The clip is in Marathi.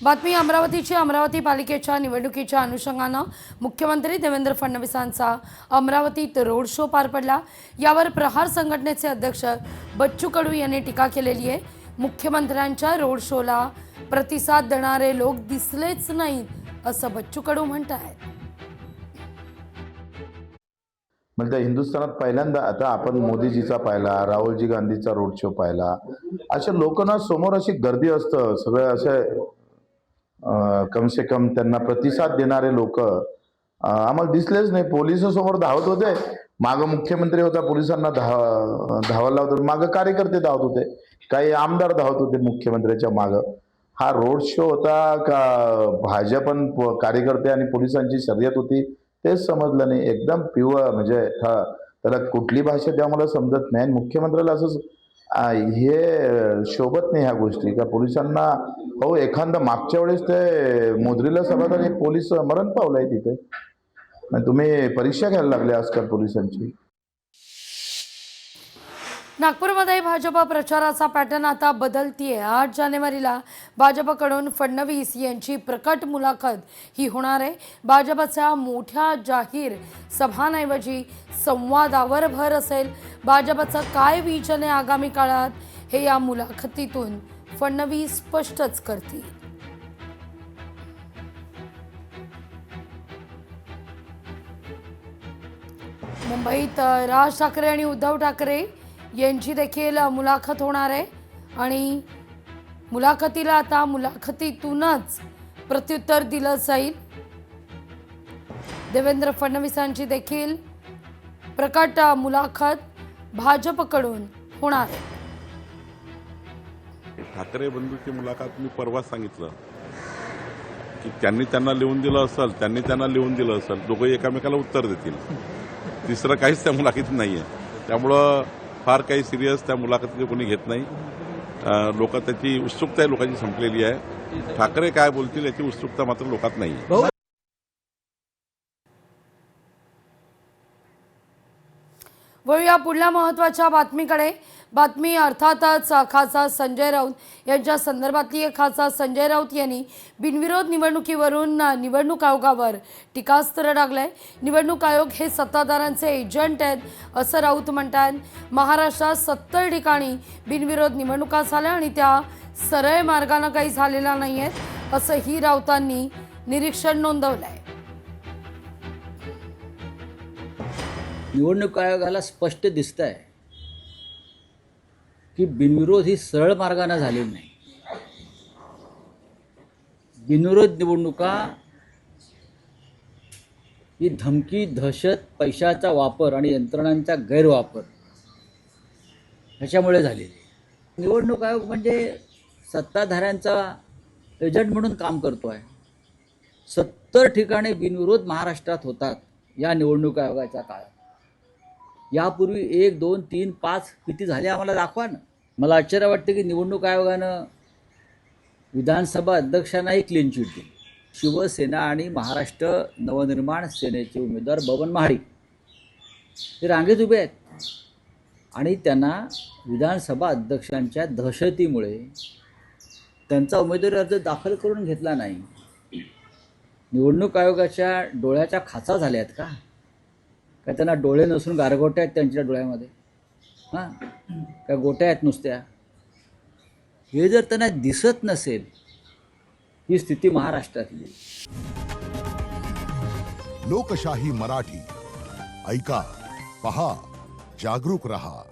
बातमी अमरावतीची। अमरावती पालिकेच्या निवडणुकीच्या अनुषंगानं मुख्यमंत्री देवेंद्र फडणवीसांचा अमरावतीत रोड शो पार पडला। यावर प्रहार संघटनेचे अध्यक्ष बच्चू कडू यांनी टीका केलेली आहे। मुख्यमंत्र्यांच्या रोड शोला प्रतिसाद देणारे लोक दिसलेच नाहीत असं बच्चू कडू म्हणतात। म्हणजे हिंदुस्थानात पहिल्यांदा आता आपण मोदीजीचा पाहिला, राहुलजी गांधीचा रोड शो पाहिला, अशा लोकांना समोर अशी गर्दी असतं, सगळे असे कम से कम त्यांना प्रतिसाद देणारे लोक आम्हाला दिसलेच नाही। पोलिस समोर धावत होते, माग मुख्यमंत्री होता, पोलिसांना धावायला होतं, माग कार्यकर्ते धावत होते, काही आमदार धावत होते मुख्यमंत्र्यांच्या माग। हा रोड शो होता का भाजपन कार्यकर्ते आणि पोलिसांची शर्यत होती तेच समजलं नाही। एकदम प्युअर म्हणजे त्याला कुठली भाषा द्या मला समजत नाही। मुख्यमंत्र्याला असं हे शोभत नाही ह्या गोष्टी का पोलिसांना। हो, एखादा मागच्या वेळेस ते मोजरीला सभागृह एक पोलीस मरण पावलाय तिथे। तुम्ही परीक्षा घ्यायला लागले आजकाल पोलिसांची। नागपूरमध्ये भाजपा प्रचाराचा पॅटर्न आता बदलतीये। 8 जानेवारीला भाजपकडून फडणवीस यांची प्रकट मुलाखत ही होणार आहे। भाजपच्या मोठ्या जाहीर सभांऐवजी संवादावर भर असेल। भाजपचं काय विजन आहे आगामी काळात हे या मुलाखतीतून फडणवीस स्पष्टच करतील। मुंबईत राज ठाकरे आणि उद्धव ठाकरे यांची देखील मुलाखत होणार आहे आणि मुलाखतीला आता मुलाखतीतूनच प्रत्युत्तर दिलं जाईल। देवेंद्र फडणवीसांची देखील प्रकट मुलाखत भाजपकडून होणार आहे। ठाकरे बंधूची मुलाखत मी परवा सांगितलं की त्यांना लिहून दिलं असेल, त्यांनी त्यांना लिहून दिलं असेल, दोघंही एकामेकाला उत्तर देतील। तिसरं काहीच त्या मुलाखतीत नाहीये, त्यामुळं फार काही सिरियस त्या मुलाखतीचे कोणी घेत नाही। लोक त्याची उत्सुकता लोकांची संपलेली आहे। ठाकरे काय बोलतील याची उत्सुकता मात्र लोकात नाही। वळूया पुढल्या महत्त्वाच्या बातमीकडे। बातमी अर्थातच खासदार संजय राऊत यांच्या संदर्भातली आहे। खासदार संजय राऊत यांनी बिनविरोध निवडणुकीवरून निवडणूक आयोगावर टीकास्त्र डागलंय। निवडणूक आयोग हे सत्ताधाऱ्यांचे एजंट आहेत असं राऊत म्हणतात। महाराष्ट्रात 70 ठिकाणी बिनविरोध निवडणुका झाल्या आणि त्या सरळ मार्गाने काही झालेल्या नाहीयेत असंही राऊतांनी निरीक्षण नोंदवलंय। निवडणूक आयोगाला स्पष्ट दिसतंय की बिनविरोध ही सरळ मार्गाने झालेली नाही। बिनविरोध निवडणुका ही धमकी, दहशत, पैशाचा वापर आणि यंत्रणांचा गैरवापर ह्याच्यामुळे झालेली। निवडणूक आयोग म्हणजे सत्ताधाऱ्यांचा एजंट म्हणून काम करतो आहे। 70 ठिकाणी बिनविरोध महाराष्ट्रात होतात या निवडणूक आयोगाच्या काळात। यापूर्वी 1, 2, 3, 5 किती झाले आम्हाला दाखवा ना। मला आश्चर्य वाटते की निवडणूक आयोगानं विधानसभा अध्यक्षांनाही क्लीन चिट दिली। शिवसेना आणि महाराष्ट्र नवनिर्माण सेनेचे उमेदवार बबन महाडिक हे रांगेत उभे आहेत आणि त्यांना विधानसभा अध्यक्षांच्या दहशतीमुळे त्यांचा उमेदवारी अर्ज दाखल करून घेतला नाही। निवडणूक आयोगाच्या डोळ्याच्या खाचा झाल्या आहेत का? काय त्यांना डोळे नसून गारगोट्या आहेत त्यांच्या डोळ्यामध्ये? हां, काय गोट्या आहेत नुसत्या? हे जर त्यांना दिसत नसेल ही स्थिती महाराष्ट्रातली। लोकशाही मराठी ऐका, पहा, जागरूक रहा।